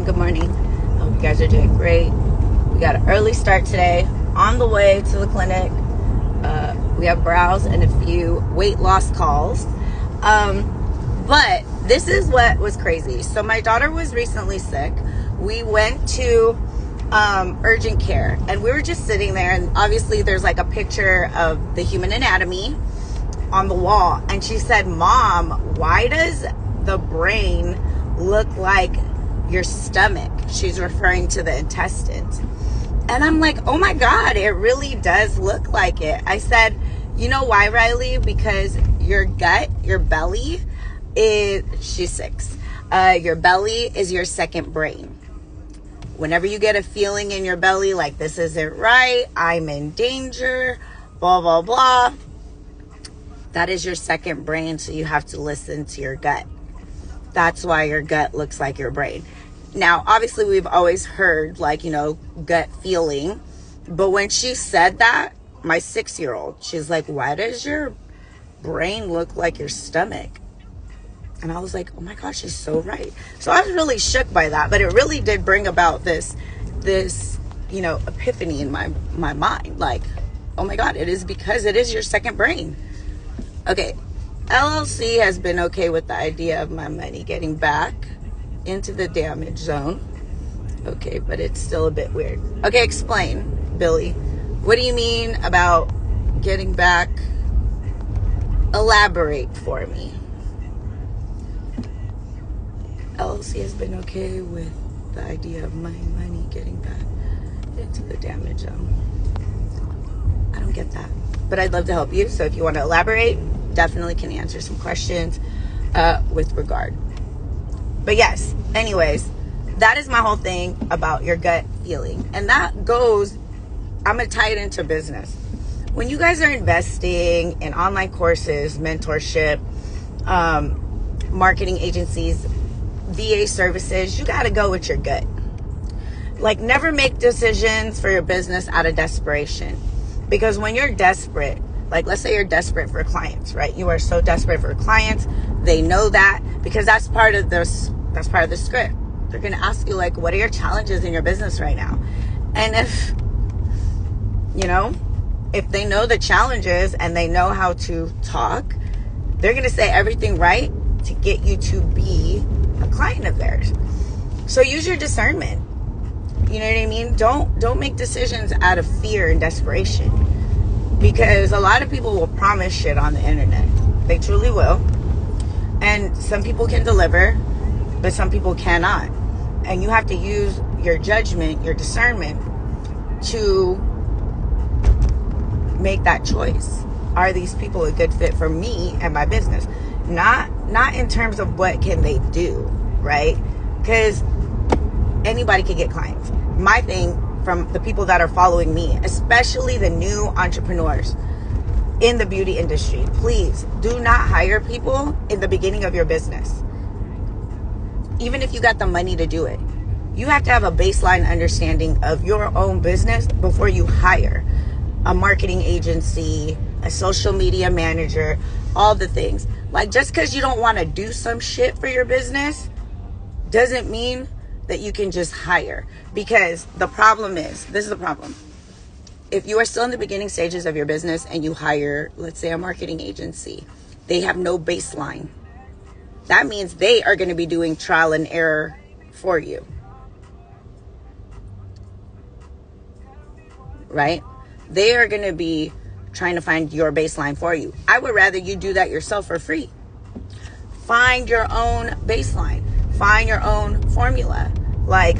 good morning. Hope you guys are doing great. We got an early start today. On the way to the clinic. We have brows and a few weight loss calls. But this is what was crazy. So my daughter was recently sick. We went to urgent care, and we were just sitting there, and obviously there's like a picture of the human anatomy on the wall, and she said, "Mom, why does the brain look like your stomach?" She's referring to the intestines. And I'm like, oh my God, it really does look like it. I said, you know why, Riley? Because your gut, your belly is, she's 6. Your belly is your second brain. Whenever you get a feeling in your belly like this isn't right, I'm in danger, blah, blah, blah, that is your second brain. So you have to listen to your gut. That's why your gut looks like your brain. Now, obviously, we've always heard, like, gut feeling. But when she said that, my 6-year-old, she's like, why does your brain look like your stomach? And I was like, oh my gosh, she's so right. So I was really shook by that. But it really did bring about this epiphany in my mind. Like, oh my God, it is because it is your second brain. Okay, LLC has been okay with the idea of my money getting back into the damage zone. Okay, but it's still a bit weird. Okay, explain, Billy. What do you mean about getting back? Elaborate for me. LLC has been okay with the idea of my money getting back into the damage zone. I don't get that, but I'd love to help you. So if you want to elaborate, definitely can answer some questions with regard. But yes, anyways, that is my whole thing about your gut feeling. And that goes, I'm going to tie it into business. When you guys are investing in online courses, mentorship, marketing agencies, VA services, you got to go with your gut. Like, never make decisions for your business out of desperation. Because when you're desperate, like, let's say you're desperate for clients, right? You are so desperate for clients. They know that, because that's part of the script. They're going to ask you, like, what are your challenges in your business right now? And if they know the challenges and they know how to talk, they're going to say everything right to get you to be a client of theirs. So use your discernment. You know what I mean? Don't make decisions out of fear and desperation. Because a lot of people will promise shit on the internet. They truly will. And some people can deliver, but some people cannot. And you have to use your judgment, your discernment, to make that choice. Are these people a good fit for me and my business? Not in terms of what can they do, right? Because anybody can get clients. My thing, from the people that are following me, especially the new entrepreneurs in the beauty industry, please do not hire people in the beginning of your business. Even if you got the money to do it, you have to have a baseline understanding of your own business before you hire a marketing agency, a social media manager, all the things. Like, just because you don't want to do some shit for your business doesn't mean that you can just hire. Because the problem is, this is the problem. If you are still in the beginning stages of your business and you hire, let's say, a marketing agency, they have no baseline. That means they are going to be doing trial and error for you. Right? They are going to be trying to find your baseline for you. I would rather you do that yourself for free. Find your own baseline. Find your own formula. Like,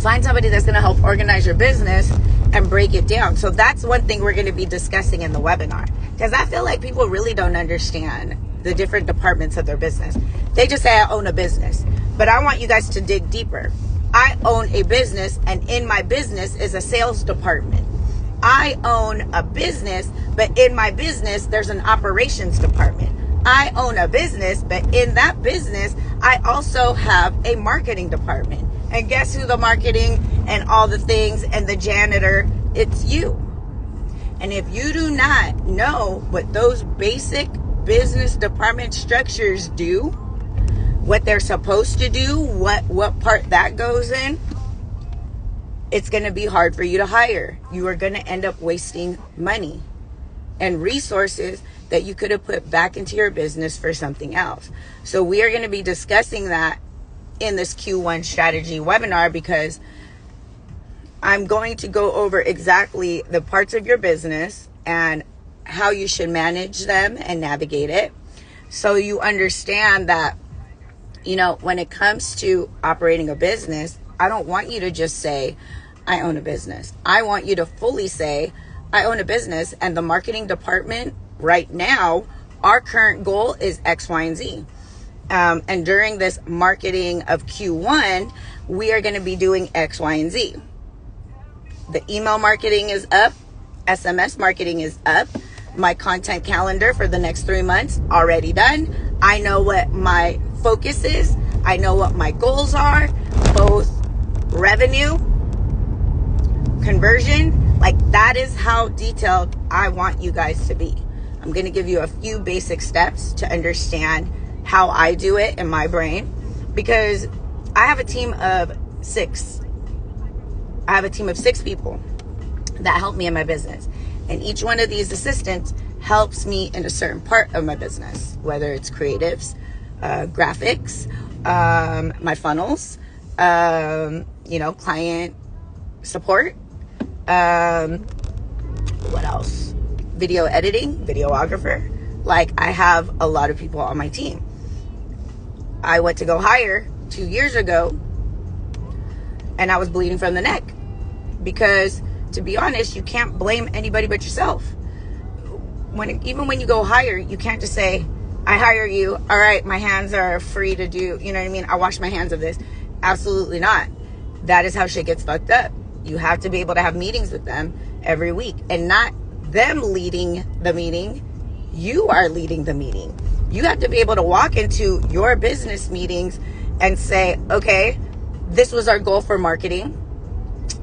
find somebody that's going to help organize your business and break it down. So that's one thing we're going to be discussing in the webinar. Because I feel like people really don't understand the different departments of their business. They just say, I own a business. But I want you guys to dig deeper. I own a business, and in my business is a sales department. I own a business, but in my business, there's an operations department. I own a business, but in that business, I also have a marketing department. And guess who the marketing and all the things and the janitor, it's you. And if you do not know what those basic business department structures do, what they're supposed to do, what part that goes in, it's going to be hard for you to hire. You are going to end up wasting money and resources that you could have put back into your business for something else. So we are going to be discussing that in this Q1 strategy webinar, because I'm going to go over exactly the parts of your business and how you should manage them and navigate it, so you understand that, when it comes to operating a business, I don't want you to just say, I own a business. I want you to fully say, I own a business, and the marketing department right now, our current goal is X, Y, and Z. And during this marketing of Q1, we are going to be doing X, Y, and Z. The email marketing is up. SMS marketing is up. My content calendar for the next 3 months already done. I know what my focus is. I know what my goals are, both revenue, conversion. Like, that is how detailed I want you guys to be. I'm going to give you a few basic steps to understand how I do it in my brain, because I have a team of 6. I have a team of 6 people that help me in my business. And each one of these assistants helps me in a certain part of my business, whether it's creatives, graphics, my funnels, client support, what else? Video editing, videographer. Like, I have a lot of people on my team. I went to go hire 2 years ago, and I was bleeding from the neck, because, to be honest, you can't blame anybody but yourself. Even when you go hire, you can't just say, I hire you, all right, my hands are free to do, you know what I mean? I wash my hands of this. Absolutely not. That is how shit gets fucked up. You have to be able to have meetings with them every week, and not them leading the meeting. You are leading the meeting. You have to be able to walk into your business meetings and say, okay, this was our goal for marketing.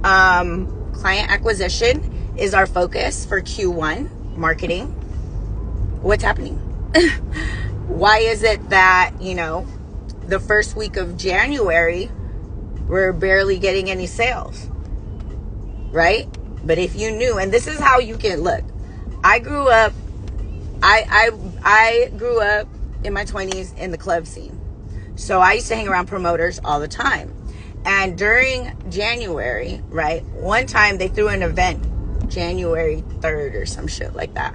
Client acquisition is our focus for Q1 marketing. What's happening? Why is it that, the first week of January, we're barely getting any sales, right? But if you knew, and this is how you can look. I grew up in my 20s in the club scene. So I used to hang around promoters all the time. And during January, right, one time they threw an event, January 3rd or some shit like that.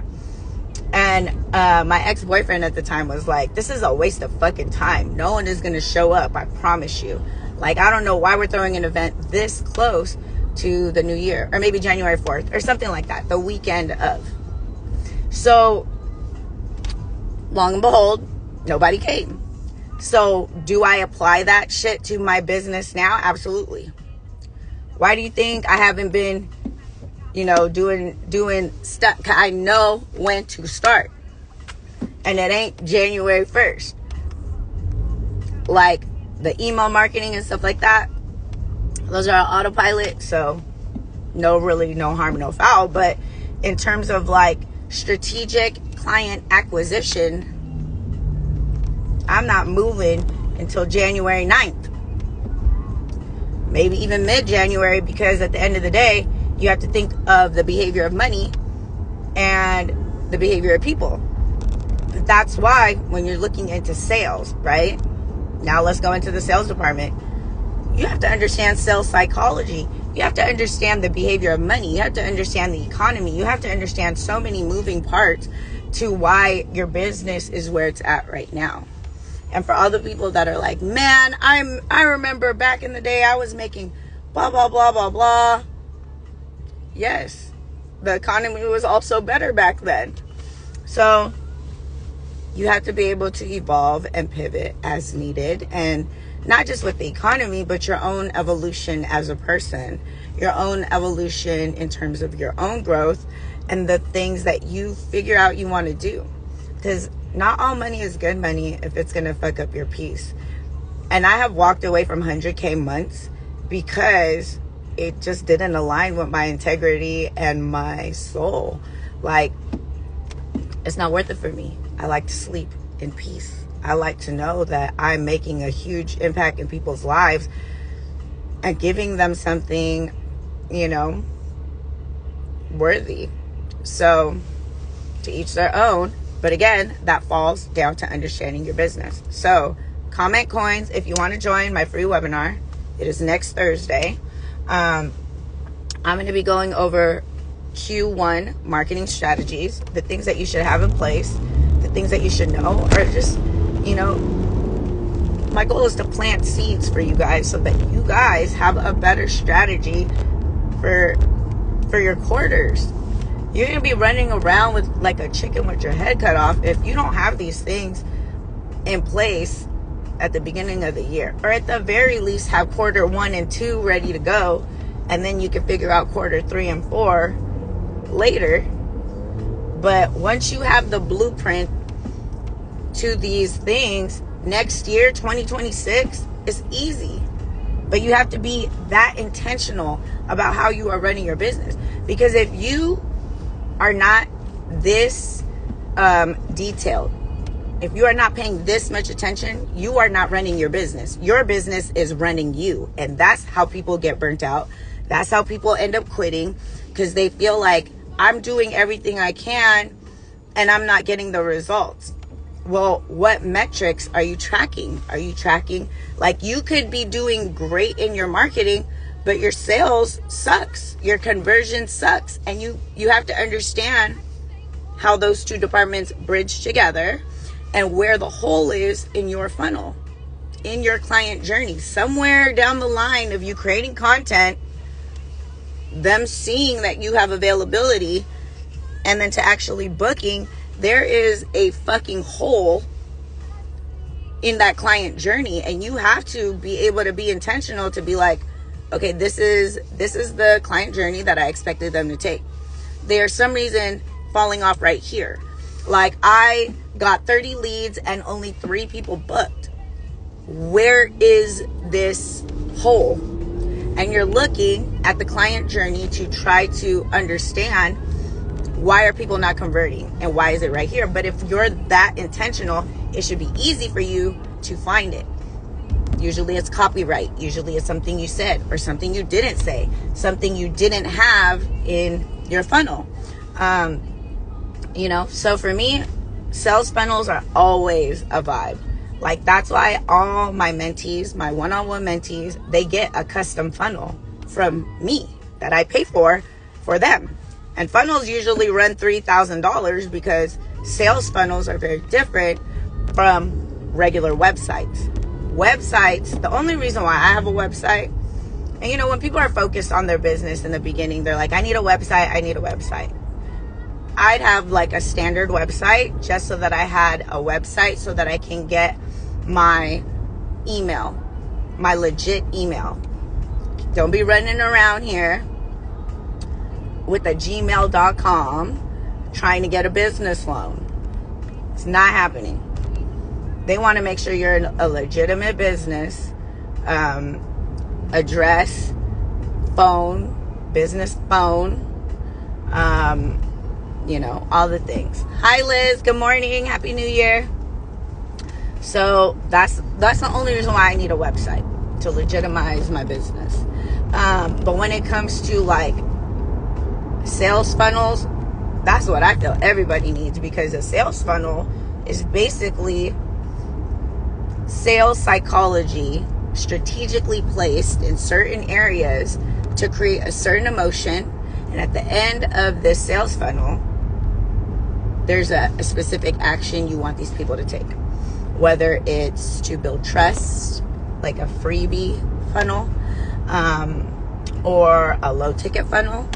And my ex-boyfriend at the time was like, this is a waste of fucking time. No one is going to show up, I promise you. Like, I don't know why we're throwing an event this close to the new year, or maybe January 4th or something like that, the weekend of. So, long and behold, nobody came. So, do I apply that shit to my business now? Absolutely. Why do you think I haven't been, doing stuff? 'Cause I know when to start. And it ain't January 1st. Like, the email marketing and stuff like that, those are autopilot. So, no harm, no foul. But in terms of, like, strategic client acquisition, I'm not moving until January 9th. Maybe even mid-January, because at the end of the day, you have to think of the behavior of money and the behavior of people. But that's why when you're looking into sales, right? Now let's go into the sales department. You have to understand sales psychology. You have to understand the behavior of money. You have to understand the economy. You have to understand so many moving parts to why your business is where it's at right now. And for all the people that are like, man, I remember back in the day I was making blah, blah, blah, blah, blah. Yes, the economy was also better back then. So you have to be able to evolve and pivot as needed. And not just with the economy, but your own evolution as a person, your own evolution in terms of your own growth and the things that you figure out you want to do. Because not all money is good money if it's going to fuck up your peace. And I have walked away from 100K months because it just didn't align with my integrity and my soul. Like, it's not worth it for me. I like to sleep in peace. I like to know that I'm making a huge impact in people's lives and giving them something, worthy. So to each their own. But again, that falls down to understanding your business. So comment coins if you want to join my free webinar. It is next Thursday. I'm going to be going over Q1 marketing strategies, the things that you should have in place, the things that you should know, or just, my goal is to plant seeds for you guys so that you guys have a better strategy for your quarters. You're going to be running around with like a chicken with your head cut off if you don't have these things in place at the beginning of the year, or at the very least have quarter 1 and 2 ready to go, and then you can figure out quarter 3 and 4 later. But once you have the blueprint to these things, next year, 2026, is easy. But you have to be that intentional about how you are running your business. Because if you are not this detailed, if you are not paying this much attention, you are not running your business. Your business is running you. And that's how people get burnt out. That's how people end up quitting, because they feel like, I'm doing everything I can and I'm not getting the results. Well, what metrics are you tracking? Are you tracking, like, you could be doing great in your marketing, but your sales sucks, your conversion sucks, and you have to understand how those two departments bridge together and where the hole is in your funnel, in your client journey. Somewhere down the line of you creating content, them seeing that you have availability, and then to actually booking, there is a fucking hole in that client journey. And you have to be able to be intentional to be like, okay, this is the client journey that I expected them to take. There's some reason falling off right here. Like, I got 30 leads and only 3 people booked. Where is this hole? And you're looking at the client journey to try to understand, why are people not converting and why is it right here? But if you're that intentional, it should be easy for you to find it. Usually it's copyright. Usually it's something you said or something you didn't say, something you didn't have in your funnel. So for me, sales funnels are always a vibe. Like, that's why all my mentees, my one-on-one mentees, they get a custom funnel from me that I pay for them. And funnels usually run $3,000 because sales funnels are very different from regular websites. Websites, the only reason why I have a website, and when people are focused on their business in the beginning, they're like, I need a website. I'd have like a standard website just so that I had a website so that I can get my email, my legit email. Don't be running around here with a gmail.com trying to get a business loan. It's not happening. They want to make sure you're a legitimate business, address, phone, business phone, all the things. Hi, Liz. Good morning. Happy New Year. So that's the only reason why I need a website, to legitimize my business. But when it comes to like sales funnels, that's what I feel everybody needs, because a sales funnel is basically sales psychology strategically placed in certain areas to create a certain emotion. And at the end of this sales funnel, there's a specific action you want these people to take. Whether it's to build trust, like a freebie funnel, or a low ticket funnel.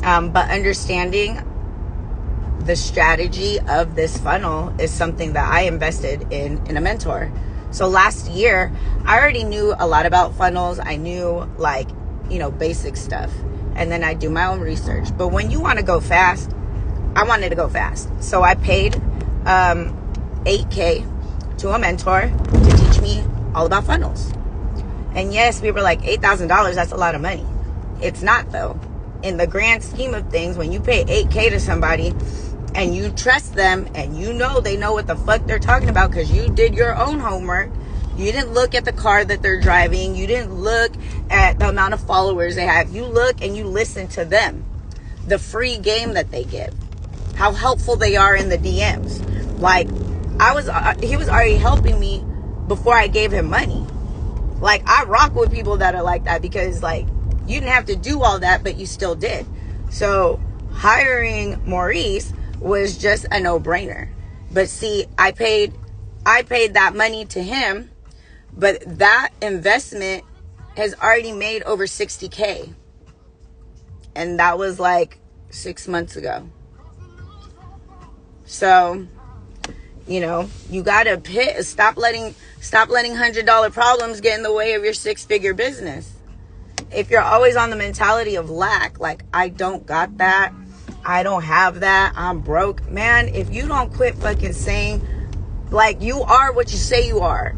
But understanding the strategy of this funnel is something that I invested in a mentor. So last year, I already knew a lot about funnels. I knew basic stuff. And then I do my own research. But when you want to go fast, I wanted to go fast. So I paid $8K to a mentor to teach me all about funnels. And yes, we were like, $8,000, that's a lot of money. It's not, though. In the grand scheme of things, when you pay $8K to somebody, and you trust them, and you know they know what the fuck they're talking about because you did your own homework. You didn't look at the car that they're driving. You didn't look at the amount of followers they have. You look and you listen to them. The free game that they give. How helpful they are in the DMs. Like, he was already helping me before I gave him money. Like, I rock with people that are like that because, like, you didn't have to do all that, but you still did. So, hiring Maurice was just a no-brainer. But see, I paid that money to him, but that investment has already made over $60K. And that was like 6 months ago. So, you know, you gotta stop letting $100 problems get in the way of your 6-figure business. If you're always on the mentality of lack, like, I don't got that, I don't have that, I'm broke, man, if you don't quit fucking saying, like, you are what you say you are.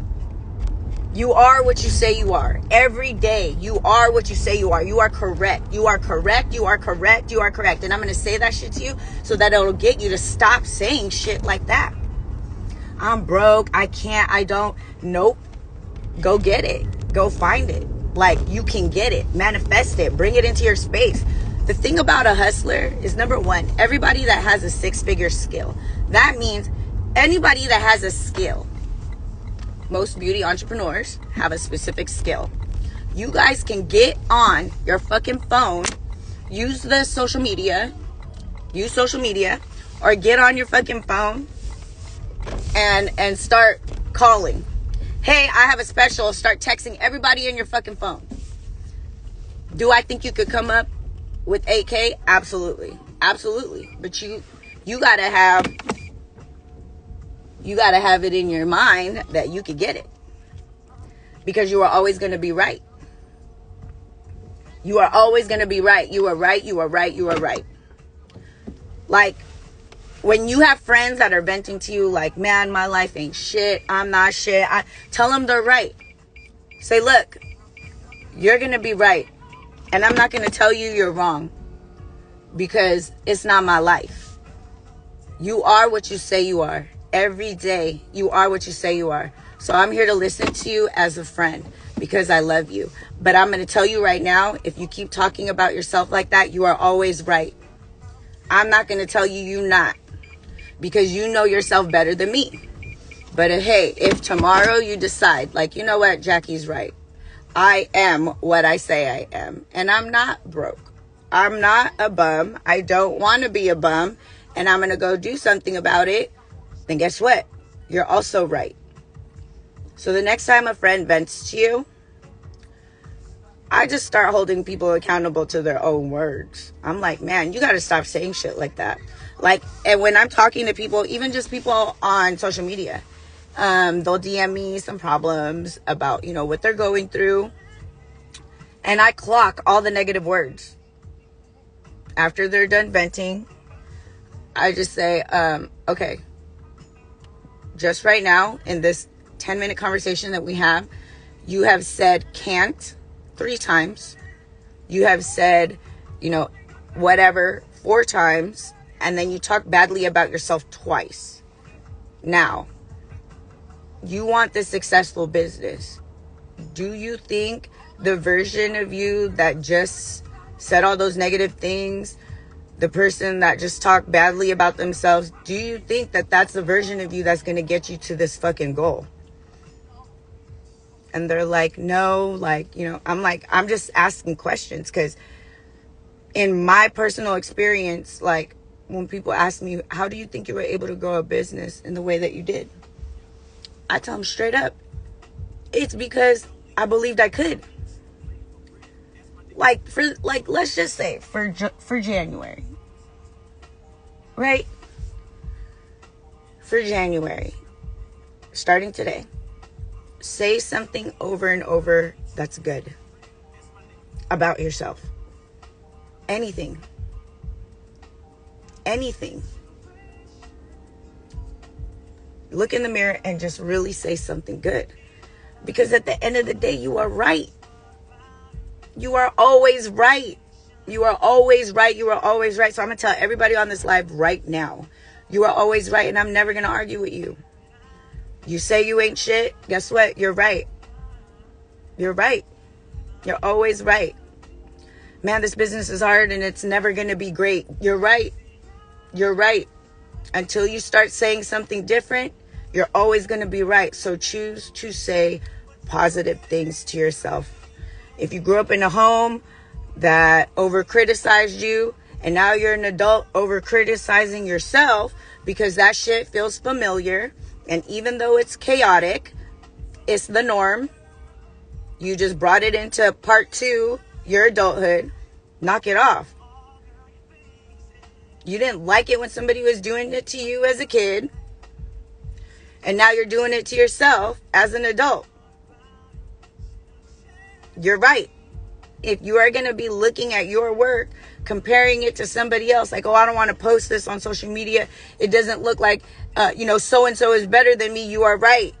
You are what you say you are. Every day, you are what you say you are. You are correct. You are correct. You are correct. You are correct. And I'm going to say that shit to you so that it'll get you to stop saying shit like that. I'm broke. I can't. I don't. Nope. Go get it. Go find it. Like, you can get it. Manifest it. Bring it into your space. The thing about a hustler is, number one, everybody that has a 6-figure skill. That means anybody that has a skill. Most beauty entrepreneurs have a specific skill. You guys can get on your fucking phone, use social media, or get on your fucking phone and start calling. Hey, I have a special. Start texting everybody in your fucking phone. Do I think you could come up with 8K? Absolutely. Absolutely. But you gotta have it in your mind that you could get it. Because you are always going to be right. You are always going to be right. You are right. You are right. You are right. Like, when you have friends that are venting to you like, man, my life ain't shit. I'm not shit. Tell them they're right. Say, look, you're going to be right. And I'm not going to tell you you're wrong. Because it's not my life. You are what you say you are. Every day, you are what you say you are. So I'm here to listen to you as a friend because I love you. But I'm going to tell you right now, if you keep talking about yourself like that, you are always right. I'm not going to tell you you're not because you know yourself better than me. But hey, if tomorrow you decide, like, you know what, Jackie's right. I am what I say I am. And I'm not broke. I'm not a bum. I don't want to be a bum. And I'm going to go do something about it. Then guess what? You're also right. So the next time a friend vents to you, I just start holding people accountable to their own words. I'm like, man, you got to stop saying shit like that. Like, and when I'm talking to people, even just people on social media, they'll DM me some problems about, you know, what they're going through. And I clock all the negative words. After they're done venting, I just say, okay. Just right now, in this 10-minute conversation that we have, you have said can't 3 times. You have said, you know, whatever 4 times. And then you talk badly about yourself twice. Now, you want this successful business. Do you think the version of you that just said all those negative things, the person that just talked badly about themselves, do you think that that's the version of you that's going to get you to this fucking goal? And they're like, no, like, you know, I'm like, I'm just asking questions because in my personal experience, like, when people ask me, how do you think you were able to grow a business in the way that you did? I tell them straight up, it's because I believed I could. Like, let's just say for January, right? For January, starting today, say something over and over that's good about yourself. Anything. Look in the mirror and just really say something good. Because at the end of the day, you are right. You are always right. You are always right. You are always right. So I'm going to tell everybody on this live right now. You are always right, and I'm never going to argue with you. You say you ain't shit. Guess what? You're right. You're right. You're always right. Man, this business is hard and it's never going to be great. You're right. You're right. Until you start saying something different, you're always going to be right. So choose to say positive things to yourself. If you grew up in a home that over-criticized you, and now you're an adult over-criticizing yourself because that shit feels familiar, and even though it's chaotic, it's the norm. You just brought it into part 2, your adulthood. Knock it off. You didn't like it when somebody was doing it to you as a kid, and now you're doing it to yourself as an adult. You're right. If you are going to be looking at your work, comparing it to somebody else, like, oh, I don't want to post this on social media, it doesn't look like, so-and-so is better than me. You are right.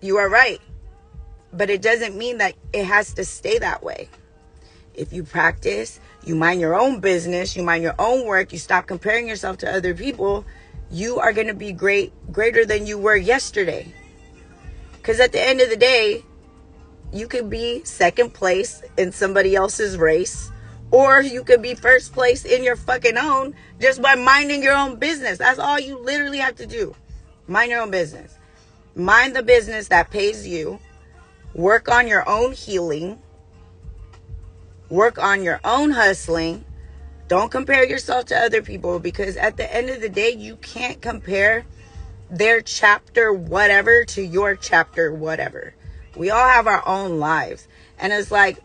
You are right. But it doesn't mean that it has to stay that way. If you practice, you mind your own business, you mind your own work, you stop comparing yourself to other people, you are going to be greater than you were yesterday. Because at the end of the day, you could be second place in somebody else's race, or you could be first place in your fucking own just by minding your own business. That's all you literally have to do. Mind your own business. Mind the business that pays you. Work on your own healing. Work on your own hustling. Don't compare yourself to other people, because at the end of the day, you can't compare their chapter whatever to your chapter whatever. We all have our own lives. And it's like,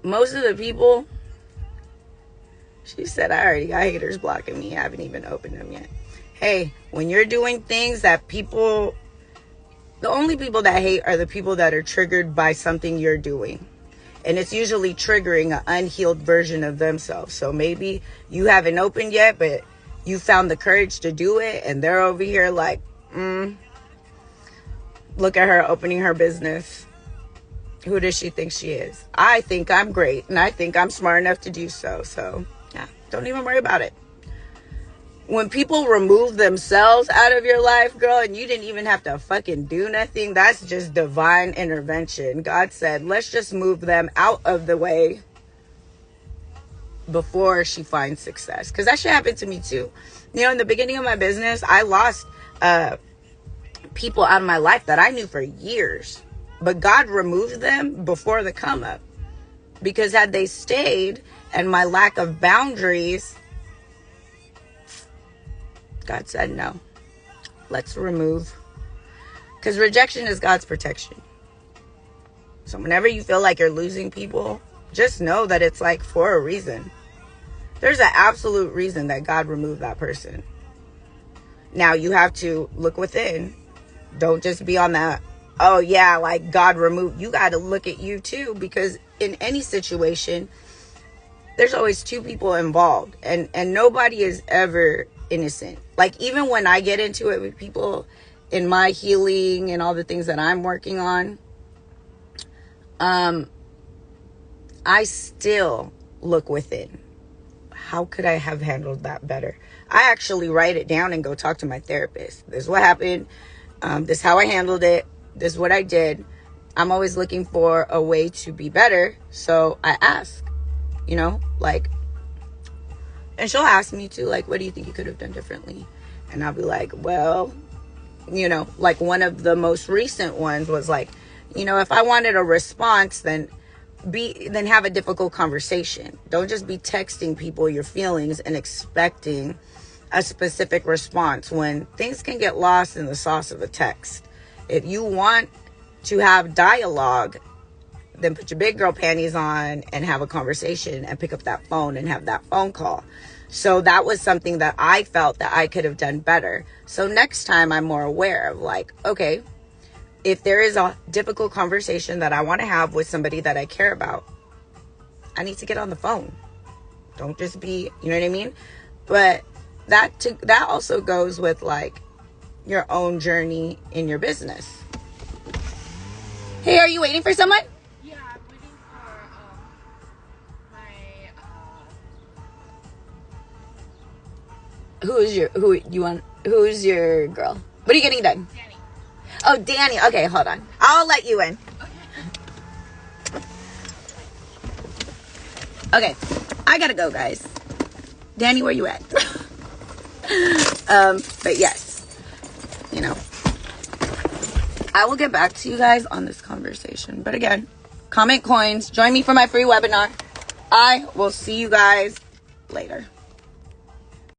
most of the people, she said, I already got haters blocking me. I haven't even opened them yet. Hey, when you're doing things that people, the only people that hate are the people that are triggered by something you're doing. And it's usually triggering an unhealed version of themselves. So maybe you haven't opened yet, but you found the courage to do it. And they're over here like, look at her opening her business. Who does she think she is? I think I'm great, and I think I'm smart enough to do so. So, yeah, don't even worry about it. When people remove themselves out of your life, girl, and you didn't even have to fucking do nothing, that's just divine intervention. God said, let's just move them out of the way before she finds success. Because that shit happened to me too. You know, in the beginning of my business, I lost people out of my life that I knew for years. But God removed them before the come up. Because had they stayed, and my lack of boundaries, God said no. Let's remove. Because rejection is God's protection. So whenever you feel like you're losing people, just know that it's like for a reason. There's an absolute reason that God removed that person. Now you have to look within. Don't just be on that, oh yeah, like God removed. You got to look at you too, because in any situation, there's always two people involved, and nobody is ever innocent. Like, even when I get into it with people in my healing and all the things that I'm working on, I still look within. How could I have handled that better? I actually write it down and go talk to my therapist. This is what happened. This is how I handled it. This is what I did. I'm always looking for a way to be better. So I ask, like, and she'll ask me too, like, what do you think you could have done differently? And I'll be like, well, like one of the most recent ones was like, if I wanted a response, then have a difficult conversation. Don't just be texting people your feelings and expecting a specific response when things can get lost in the sauce of a text. If you want to have dialogue, then put your big girl panties on and have a conversation and pick up that phone and have that phone call. So that was something that I felt that I could have done better. So next time I'm more aware of like, okay, if there is a difficult conversation that I want to have with somebody that I care about, I need to get on the phone. Don't just be, you know what I mean? But that also goes with like your own journey in your business. Hey, are you waiting for someone? Yeah, I'm waiting for my Who's your girl? What are you getting done? Danny. Oh, Danny. Okay, hold on. I'll let you in. Okay, I gotta go, guys. Danny, where you at? But yes, you know, I will get back to you guys on this conversation. But again, comment coins. Join me for my free webinar. I will see you guys later.